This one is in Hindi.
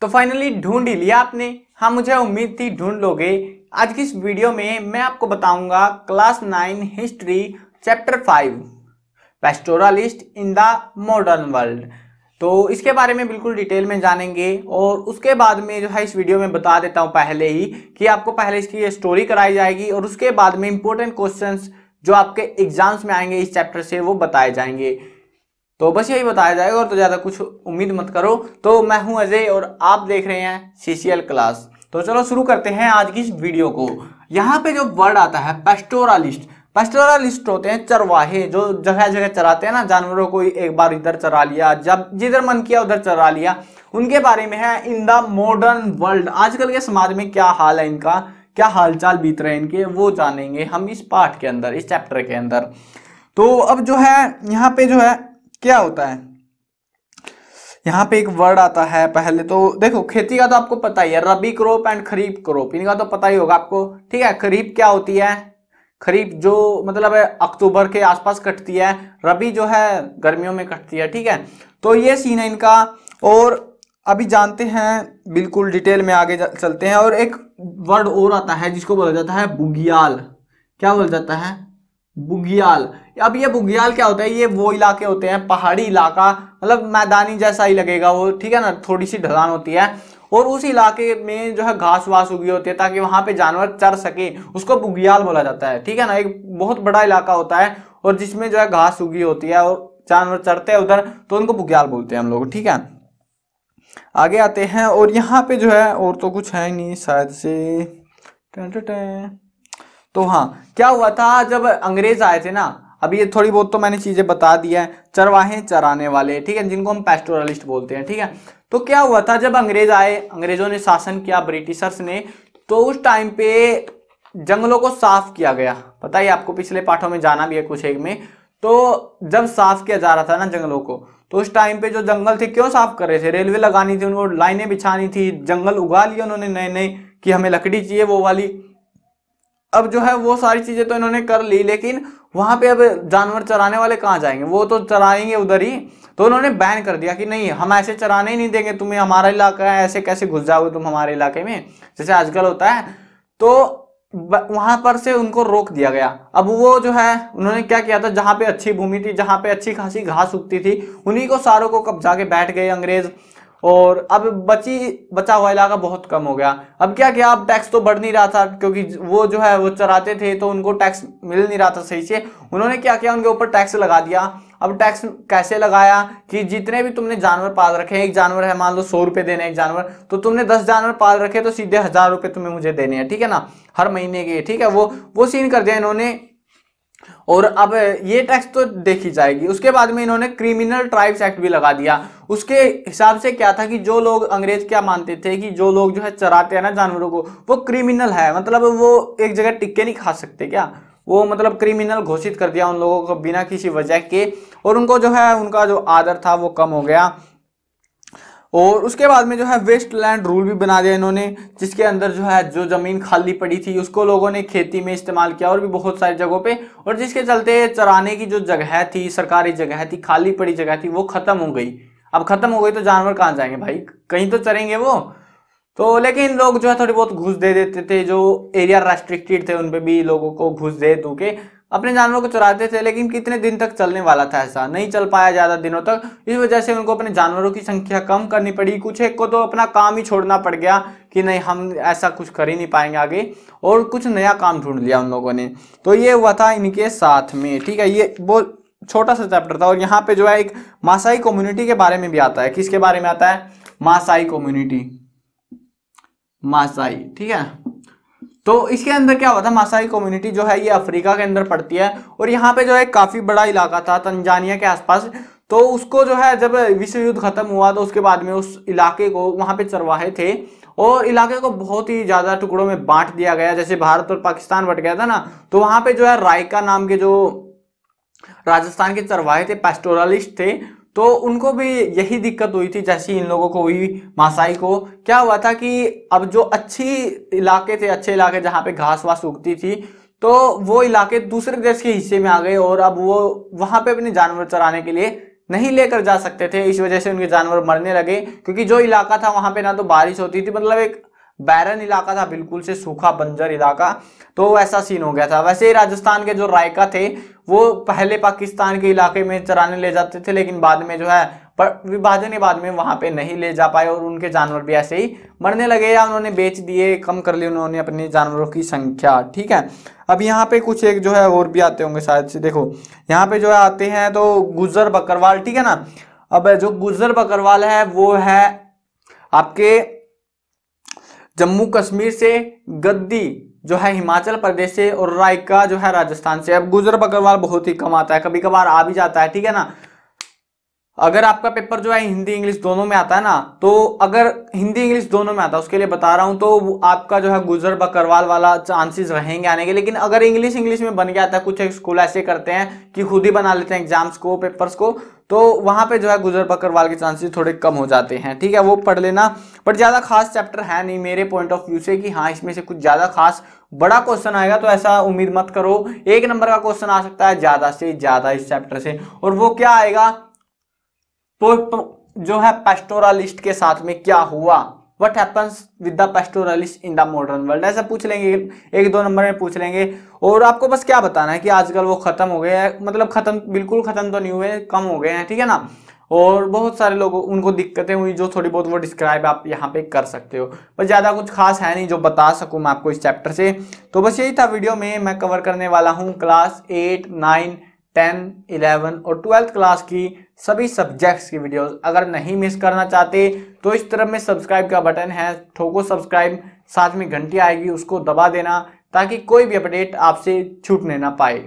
तो फाइनली ढूंढ ही लिया आपने। हाँ, मुझे उम्मीद थी ढूंढ लोगे। आज की इस वीडियो में मैं आपको बताऊंगा class 9 history chapter 5 pastoralist in the modern world. तो इसके बारे में बिल्कुल डिटेल में जानेंगे और उसके बाद में जो है इस वीडियो में बता देता हूं पहले ही कि आपको पहले इसकी स्टोरी कराई जाएगी और उसके बाद में इंपॉर्टेंट क्वेश्चंस जो आपके एग्जाम्स में आएंगे इस चैप्टर से वो बताए जाएंगे। तो बस यही बताया जाएगा और तो ज़्यादा कुछ उम्मीद मत करो। तो मैं हूं अजय और आप देख रहे हैं सीसीएल क्लास। तो चलो शुरू करते हैं आज की इस वीडियो को। यहाँ पे जो वर्ड आता है पेस्टोरलिस्ट, पेस्टोरलिस्ट होते हैं चरवाहे जो जगह जगह चराते हैं ना जानवरों को। एक बार इधर चरा लिया, जब जिधर मन किया उधर चरा लिया, उनके बारे में है। इन द मॉडर्न वर्ल्ड, आजकल के समाज में क्या हाल है इनका, क्या हालचाल बीत रहे हैं इनके, वो जानेंगे हम इस पार्ट के अंदर, इस चैप्टर के अंदर। तो अब जो है यहाँ पे जो है क्या होता है, यहाँ पे एक वर्ड आता है। पहले तो देखो खेती का तो आपको पता ही है, रबी क्रॉप एंड खरीफ क्रॉप, इनका तो पता ही होगा आपको। ठीक है, खरीफ क्या होती है, खरीफ जो मतलब है अक्टूबर के आसपास कटती है, रबी जो है गर्मियों में कटती है। ठीक है, तो ये सीन है इनका। और अभी जानते हैं बिल्कुल डिटेल में आगे चलते हैं। और एक वर्ड और आता है जिसको बोला जाता है बुग्याल। क्या बोला जाता है, बुग्याल। अब ये बुग्याल क्या होता है, ये वो इलाके होते हैं पहाड़ी इलाका, मतलब मैदानी जैसा ही लगेगा वो। ठीक है ना, थोड़ी सी ढलान होती है और उस इलाके में जो है घास वास उगी होती है ताकि वहां पे जानवर चर सके, उसको बुग्याल बोला जाता है। ठीक है ना, एक बहुत बड़ा इलाका होता है और जिसमें जो है घास उगी होती है और जानवर चरते हैं उधर, तो उनको बुग्याल बोलते हैं हम लोग। ठीक है, आगे आते हैं। और यहाँ पे जो है और तो कुछ है नहीं शायद से। तो हाँ, क्या हुआ था जब अंग्रेज आए थे ना, अभी ये थोड़ी बहुत तो मैंने चीजें बता दी है। चरवाहे चराने वाले, ठीक है, जिनको हम पेस्टोरलिस्ट बोलते हैं। ठीक है, तो क्या हुआ था जब अंग्रेज आए, अंग्रेजों ने शासन किया, ब्रिटिशर्स ने, तो उस टाइम पे जंगलों को साफ किया गया। पता ही आपको, पिछले पाठों में जाना भी है कुछ एक में। तो जब साफ किया जा रहा था ना जंगलों को, तो उस टाइम पे जो जंगल थे क्यों साफ कर रहे थे, रेलवे लगानी थी उनको, लाइनें बिछानी थी, जंगल उगा लिए उन्होंने नए नए कि हमें लकड़ी चाहिए वो वाली। अब जो है वो सारी चीजें तो इन्होंने कर ली, लेकिन वहां पे अब जानवर चराने वाले कहाँ जाएंगे, वो तो चराएंगे उधर ही। तो उन्होंने बैन कर दिया कि नहीं, हम ऐसे चराने ही नहीं देंगे तुम्हें, हमारा इलाका है, ऐसे कैसे घुस जाओगे तुम हमारे इलाके में, जैसे आजकल होता है। तो वहां पर से उनको रोक दिया गया। अब वो जो है उन्होंने क्या किया था, जहां पे अच्छी भूमि थी, जहां पे अच्छी खासी घास उगती थी, उन्हीं को सारों को कब्जा के बैठ गए अंग्रेज। और अब बचा हुआ इलाका बहुत कम हो गया। अब क्या किया, अब टैक्स तो बढ़ नहीं रहा था क्योंकि वो जो है वो चराते थे तो उनको टैक्स मिल नहीं रहा था सही से। उन्होंने क्या किया, उनके ऊपर टैक्स लगा दिया। अब टैक्स कैसे लगाया कि जितने भी तुमने जानवर पाल रखे हैं, एक जानवर है मान लो 100 रुपए देने एक जानवर, तो तुमने 10 जानवर पाल रखे तो सीधे 1000 रुपए तुम्हें मुझे देने हैं। ठीक है ना, हर महीने के। ठीक है, वो सीन कर दिया इन्होंने। और अब ये टैक्स तो देखी जाएगी। उसके बाद में इन्होंने क्रिमिनल ट्राइब्स एक्ट भी लगा दिया। उसके हिसाब से क्या था कि जो लोग, अंग्रेज क्या मानते थे कि जो लोग जो है चराते हैं ना जानवरों को, वो क्रिमिनल है, मतलब वो एक जगह टिक्के नहीं खा सकते क्या, वो मतलब क्रिमिनल घोषित कर दिया उन लोगों को बिना किसी वजह के। और उनको जो है उनका जो आदर था वो कम हो गया। और उसके बाद में जो है वेस्टलैंड रूल भी बना दिया इन्होंने, जिसके अंदर जो है जो जमीन खाली पड़ी थी उसको लोगों ने खेती में इस्तेमाल किया और भी बहुत सारी जगहों पे। और जिसके चलते चराने की जो जगह थी, सरकारी जगह थी, खाली पड़ी जगह थी, वो खत्म हो गई। अब खत्म हो गई तो जानवर कहाँ जाएंगे भाई, कहीं तो चरेंगे वो। तो लेकिन लोग जो है थोड़ी बहुत घूस दे देते थे, जो एरिया रेस्ट्रिक्टेड थे उन पे भी लोगों को घूस दे दू के अपने जानवरों को चराते थे। लेकिन कितने दिन तक चलने वाला था, ऐसा नहीं चल पाया ज्यादा दिनों तक। इस वजह से उनको अपने जानवरों की संख्या कम करनी पड़ी। कुछ एक को तो अपना काम ही छोड़ना पड़ गया कि नहीं, हम ऐसा कुछ कर ही नहीं पाएंगे आगे, और कुछ नया काम ढूंढ लिया उन लोगों ने। तो ये हुआ था इनके साथ में। ठीक है, ये बहुत छोटा सा चैप्टर था। और यहाँ पे जो है एक मासाई कम्युनिटी के बारे में भी आता है। किसके बारे में आता है, मासाई कम्युनिटी, मासाई। ठीक है, तो इसके अंदर क्या हुआ था, मासाई कम्युनिटी जो है ये अफ्रीका के अंदर पड़ती है। और यहाँ पे जो है काफी बड़ा इलाका था तंजानिया के आसपास। तो उसको जो है जब विश्व युद्ध खत्म हुआ तो उसके बाद में उस इलाके को, वहां पे चरवाहे थे और इलाके को बहुत ही ज्यादा टुकड़ों में बांट दिया गया। जैसे भारत और पाकिस्तान बट गया था ना, तो वहां पे जो है रायका नाम के जो राजस्थान के चरवाहे थे, पेस्टोरलिस्ट थे, तो उनको भी यही दिक्कत हुई थी जैसी इन लोगों को हुई, मासाई को। क्या हुआ था कि अब जो अच्छे इलाके जहां पे घास वास उगती थी, तो वो इलाके दूसरे देश के हिस्से में आ गए और अब वो वहां पे अपने जानवर चराने के लिए नहीं लेकर जा सकते थे, इस वजह से उनके जानवर मरने लगे। क्योंकि जो इलाका था वहां पे ना तो बारिश होती थी, मतलब एक बैरन इलाका था, बिल्कुल से सूखा बंजर इलाका, तो ऐसा सीन हो गया था। वैसे ही राजस्थान के जो रायका थे वो पहले पाकिस्तान के इलाके में चराने ले जाते थे, लेकिन बाद में जो है पर विभाजन के बाद में वहां पे नहीं ले जा पाए और उनके जानवर भी ऐसे ही मरने लगे या उन्होंने बेच दिए, कम कर ली उन्होंने अपने जानवरों की संख्या। ठीक है, अब यहाँ पे कुछ एक जो है और भी आते होंगे शायद से, देखो यहाँ पे जो है आते हैं तो गुज्जर बकरवाल, ठीक है ना। अब जो गुज्जर बकरवाल है वो है आपके जम्मू कश्मीर से, गद्दी जो है हिमाचल प्रदेश से और रायका जो है राजस्थान से। अब गुज्जर बकरवाल बहुत ही कम आता है, कभी कभार आ भी जाता है, ठीक है ना। अगर आपका पेपर जो है हिंदी इंग्लिश दोनों में आता है ना, तो अगर हिंदी इंग्लिश दोनों में आता है उसके लिए बता रहा हूं, तो आपका जो है गुज्जर बकरवाल वाला चांसेस रहेंगे आने के। लेकिन अगर इंग्लिश में बन गया था, कुछ एक स्कूल ऐसे करते हैं कि खुद ही बना लेते हैं एग्जाम्स को, पेपर्स को, तो वहां पे जो है गुज्जर बकरवाल के चांसेस थोड़े कम हो जाते हैं। ठीक है, वो पढ़ लेना। बट ज्यादा खास चैप्टर है नहीं मेरे पॉइंट ऑफ व्यू से कि हाँ इसमें से कुछ ज्यादा खास बड़ा क्वेश्चन आएगा, तो ऐसा उम्मीद मत करो। 1 नंबर का क्वेश्चन आ सकता है ज्यादा से ज्यादा इस चैप्टर से, और वो क्या आएगा, तो जो है पेस्टोरलिस्ट के साथ में क्या हुआ, what happens with the pastoralist in the modern world, ऐसा पूछ लेंगे, 1-2 नंबर में पूछ लेंगे। और आपको बस क्या बताना है कि आजकल वो खत्म हो गए हैं, मतलब खत्म बिल्कुल खत्म तो नहीं हुए, कम हो गए हैं, ठीक है ना। और बहुत सारे लोगों उनको दिक्कतें हुई, जो थोड़ी बहुत वो डिस्क्राइब आप यहाँ पे कर सकते हो। बस ज़्यादा कुछ खास है नहीं जो बता सकूँ मैं आपको इस चैप्टर से। तो बस यही था वीडियो में, मैं कवर करने वाला हूँ क्लास 8, 9, 10, 11 और 12th क्लास की सभी सब्जेक्ट्स की वीडियोस। अगर नहीं मिस करना चाहते तो इस तरफ में सब्सक्राइब का बटन है, ठोको सब्सक्राइब, साथ में घंटी आएगी उसको दबा देना, ताकि कोई भी अपडेट आपसे छूटने ना पाए।